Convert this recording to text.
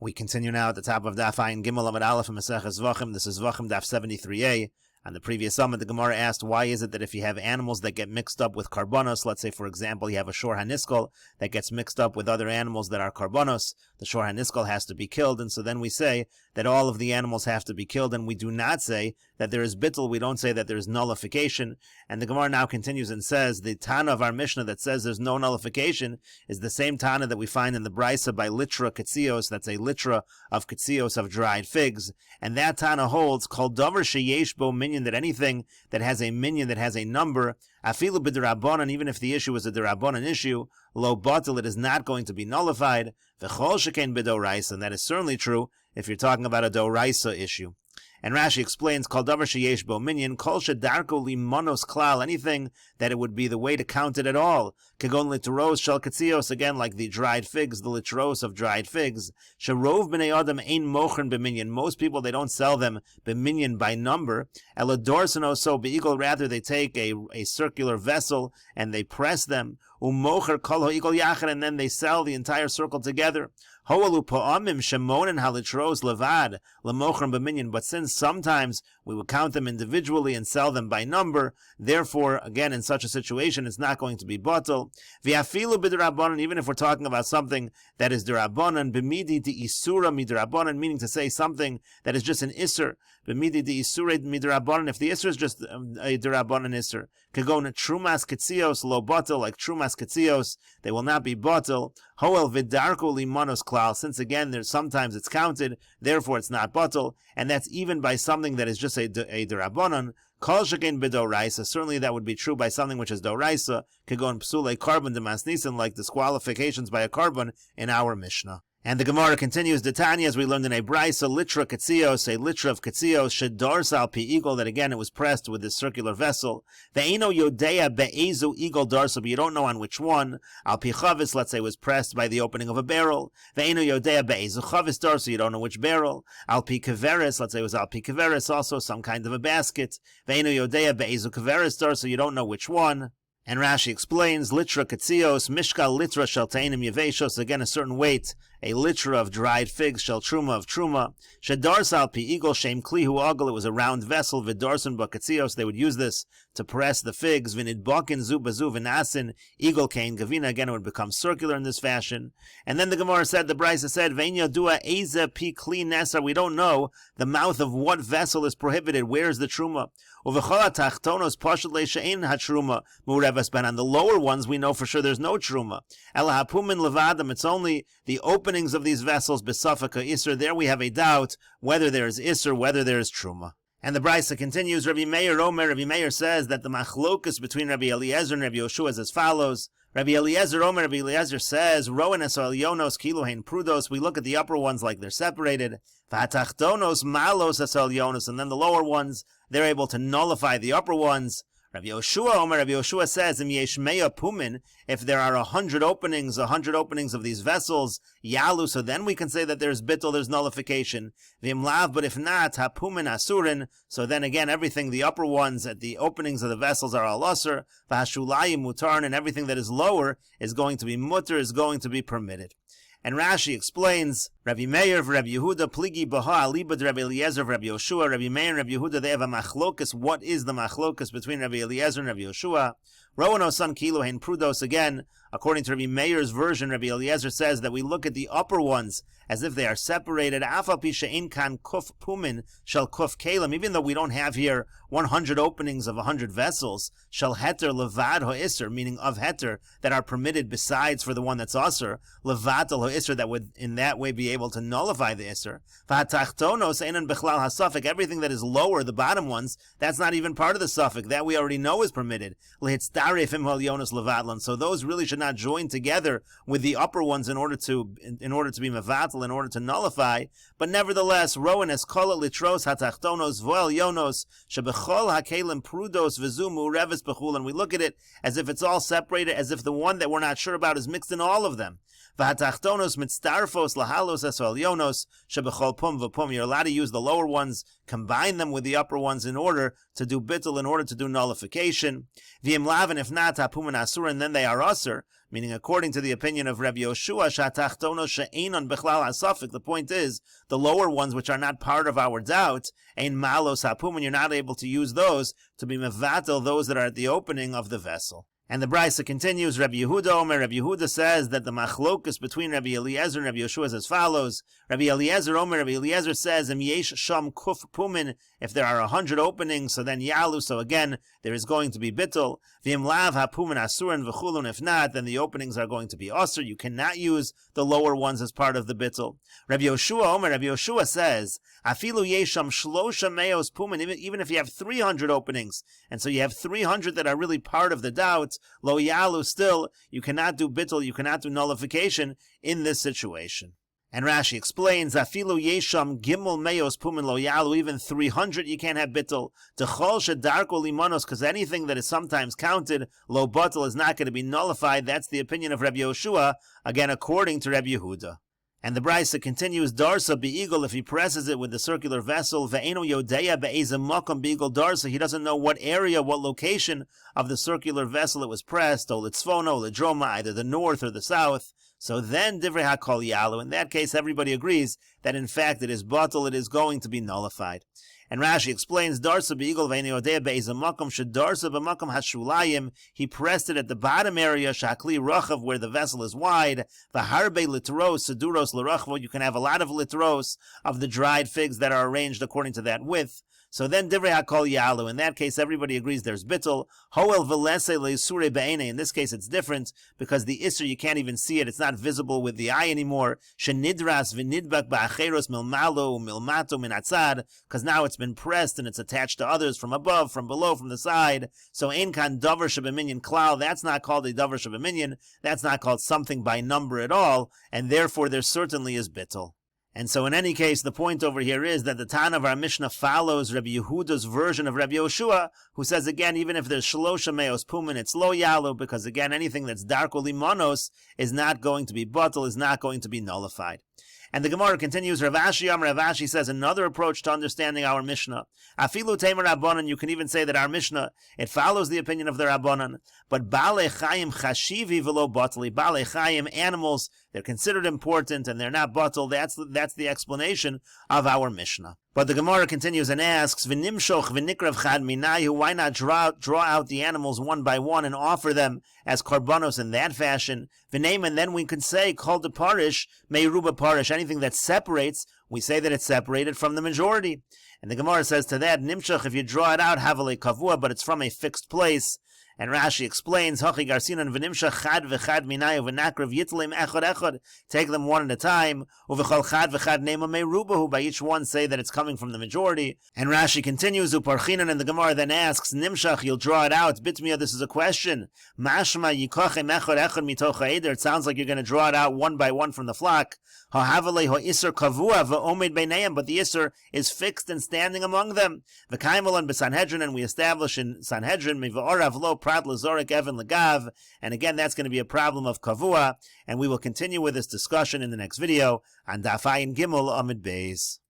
We continue now at the top of Daf Gimel Amud Aleph and Meseches Zevachim. This is Zevachim Daf 73a. On the previous summit, the Gemara asked, why is it that if you have animals that get mixed up with karbonos, let's say, for example, you have a shor haniskal that gets mixed up with other animals that are karbonos, the shor haniskal has to be killed, and so then we say that all of the animals have to be killed, and we do not say that there is bittul, we don't say that there is nullification. And the Gemara now continues and says, the Tana of our Mishnah that says there's no nullification is the same Tana that we find in the Brisa by litra ketzios, that's a litra of ketzios of dried figs, and that Tana holds, kol davar sheyesh bo minyan, that anything that has a minyan, that has a number, afilu b'derabanan, even if the issue is a derabanan issue, lo batil, it is not going to be nullified, v'chol shekain b'doraisa, and that is certainly true if you're talking about a doraisa issue. And Rashi explains, Kol davar sheyesh bo minyan, kol shedarko limonos klal, anything that it would be the way to count it at all. Kagon litros shel ketzios, again like the dried figs, the litros of dried figs. Sherov b'nei adam ein mochern b'minyan. Most people, they don't sell them b'minyan by number. Elodorson so be'igol, rather they take a circular vessel and they press them. Umocher kol ha'igol yachar, and then they sell the entire circle together. Hoalu po'amim shemonin halitros levad lemochern b'minyan. But since sometimes we would count them individually and sell them by number, therefore, again, in such a situation, it's not going to be batel. V'afilu b'derabanan, even if we're talking about something that is derabanan, b'midi di isura midrabanan, meaning to say something that is just an isur, b'midi di isura midrabanan, if the isur is just a derabanan isur, kagon trumas ketzios lo batel, like trumas ketzios, they will not be batel. Hoel v'darko limanos klal, since again, there's sometimes it's counted, therefore it's not batel, and that's even by something that is just a derabanan. Kol shekain b'doraisa, certainly that would be true by something which is doraisa, kagon psule carbon demasnisin, like disqualifications by a carbon in our Mishnah. And the Gemara continues, Detanya, as we learned in a Brisa, litra ketzios, a litra of ketzios, shedars al pi eagle, that again it was pressed with this circular vessel. Ve'eno yodea be'ezu eagle darsa, but you don't know on which one. Al pi chavis, let's say, was pressed by the opening of a barrel. Ve'eno yodea be'ezu chavis darsa, you don't know which barrel. Al pi kaveris, let's say it was al pi kaveris, also some kind of a basket. Ve'eno yodea be'ezu kaveris darsa, you don't know which one. And Rashi explains, litra ketzios, mishkal litra shel teinim yeveshos, again a certain weight, a litra of dried figs, shel truma of truma, shedars al pi eagle, shem kli hu agel, it was a round vessel, v'darson baketzios, they would use this to press the figs, v'nidbakin zu bazu v'nasin, eagle kain gavina, again it would become circular in this fashion. And then the Gemara said, the Brisa said, ve'in yodua eze pi kli nesar, we don't know the mouth of what vessel is prohibited, where is the truma? Uv'chol ha'tachtonos pashut le'she'ein ha'truma mu'revas ben, on the lower ones we know for sure there's no truma. Ela ha'pumin levadim, it's only the openings of these vessels, besafaka isur, there we have a doubt whether there is isur, whether there is truma. And the Brisa continues, Rabbi Meir says that the machlokus between Rabbi Eliezer and Rabbi Yoshua is as follows. Rabbi Eliezer says, Rowan es elyonos kilohain prudos, we look at the upper ones like they're separated. V'atachtonos malos es elyonos, and then the lower ones, they're able to nullify the upper ones. Rabbi Yoshua says, Im yesh mea pumin, if there are 100 openings of these vessels, yalu, so then we can say that there's bittul, there's nullification. V'im lav, but if not, hapumin asurin, so then again everything, the upper ones at the openings of the vessels are al asur, v'hashulayim mutarn, and everything that is lower is going to be mutar, is going to be permitted. And Rashi explains, Rabbi Meir of Rabbi Yehuda, Pligi Baha, Alibad Rabbi Eliezer of Rabbi Yoshua, Rabbi Meir and Rabbi Yehuda, they have a machlokus. What is the machlokus between Rabbi Eliezer and Rabbi Yoshua? Rowan son kilo hein prudos, again, according to Rabbi Meir's version, Rabbi Eliezer says that we look at the upper ones as if they are separated. Afal pi she'ein kan kuf pumin shel kuf kalim, even though we don't have here 100 openings of 100 vessels, shel heter levad ha'isr, meaning of heter, that are permitted besides for the one that's asr, levatel ha'isr, that would in that way be able to nullify the isr. V'hatachtonos einan bechlal hasafik, everything that is lower, the bottom ones, that's not even part of the suffik, that we already know is permitted. Lehitztarefim ha'lyonos levadlan, so those really should not join together with the upper ones in order to be mevatel, in order to nullify. But nevertheless, Rowan es kol litros hatachtonos voel yonos shebechol hakelim prudos v'zumu revis bechul, and we look at it as if it's all separated, as if the one that we're not sure about is mixed in all of them. V'hatachtonos mitztarfos lahalos es yonos shebechol pum v'pum, you're allowed to use the lower ones, combine them with the upper ones in order to do bittul, in order to do nullification. V'im lav, and if not, hapum and asur, and then they are asur. meaning according to the opinion of Rabbi Yoshua, shatachtono she'enon bechlal hasafik, the point is, the lower ones which are not part of our doubt, ein malos hapum, and you're not able to use those to be mevatel those that are at the opening of the vessel. And the Brisa continues, Rabbi Yehuda Omer, Rabbi Yehuda says that the machlokus between Rabbi Eliezer and Rabbi Yoshua is as follows. Rabbi Eliezer Omer, Rabbi Eliezer says, Em yesh sham kuf pumin, if there are 100 openings, so then yalu, so again, there is going to be bittul. V'im lav ha-pumin asurin v'chulun, if not, then the openings are going to be osir. You cannot use the lower ones as part of the bittul. Rabbi Yoshua Omer, Rabbi Yoshua says, afilu yesham shlosha meos pumin, even if you have 300 openings, and so you have 300 that are really part of the doubt, lo yalu, still, you cannot do bittul, you cannot do nullification in this situation. And Rashi explains, afilu yesham gimel meos pumin lo yalu, even 300 you can't have bittul. Techol shedarko limonos, because anything that is sometimes counted, lo batul, is not going to be nullified. That's the opinion of Rabbi Yoshua, again according to Rabbi Yehuda. And the Brisa continues, Darsa be'igel, if he presses it with the circular vessel, ve'eno yodeya be'ezem makom be'igel darsa, he doesn't know what area, what location of the circular vessel it was pressed, o litzvona, o lidroma, either the north or the south. So then, divrei hakol yalu, in that case everybody agrees that in fact it is batul, it is going to be nullified. And Rashi explains, Darsa be'igel ve'eno yodeya be'ezem makom, shedarsa be'makom hashulayim, he pressed it at the bottom area, shakli rachav, where the vessel is wide, v'harbe litros, seduros l'rachvo, you can have a lot of litros of the dried figs that are arranged according to that width. So then, divrei hakol yalu. In that case, everybody agrees there's bittul. Hoel v'lese le'isure be'ene. In this case, it's different because the isur you can't even see it; it's not visible with the eye anymore. Shenidras v'nidbak ba'acheros milmalo milmato minatzad. Because now it's been pressed and it's attached to others from above, from below, from the side. So ein kan davar shebeminyan klal. That's not called a davar shebeminyan. That's not called something by number at all, and therefore there certainly is bittul. And so in any case, the point over here is that the Tana of our Mishnah follows Rabbi Yehuda's version of Rabbi Yoshua, who says again, even if there's shlosha meos pumin, it's lo yalu, because again, anything that's darko limonos is not going to be batul, is not going to be nullified. And the Gemara continues, Rav Ashi says another approach to understanding our Mishnah. Afilu Tamer Rabbanan, you can even say that our Mishnah, it follows the opinion of the Rabbanan, but Balei Chayim Chashivi velo Batli, Balei Chayim, animals, they're considered important and they're not batul. That's the explanation of our Mishnah. But the Gemara continues and asks, V'nimshoch v'nikrav chad minayu, why not draw out the animals one by one and offer them as karbanos in that fashion? V'neim, and then we can say, called the parish, meiruba parish, anything that separates, we say that it's separated from the majority. And the Gemara says to that, Nimshach, if you draw it out, havale kavua, but it's from a fixed place. And Rashi explains, Hachi garsinan v'nimshach chad v'chad minayu v'nakrav yitlim echad echad. Take them one at a time. Uv'chol chad v'chad nema meirubahu. By each one say that it's coming from the majority. And Rashi continues, uparchinan, and the Gemara then asks, Nimshach, you'll draw it out. Bitmiya, this is a question. Mashma yikochem echad echad mitoch ha'eder. It sounds like you're going to draw it out one by one from the flock. Ha'havale ha'isr kavua v'omed beineim. But the isr is fixed and standing among them. V'kaimel and b'Sanhedrin, and we establish in Sanhedrin, miv'orav lo prat l'zorek even legav, and again that's going to be a problem of kavua, and we will continue with this discussion in the next video on Daf Ayin Gimel Amid Beis.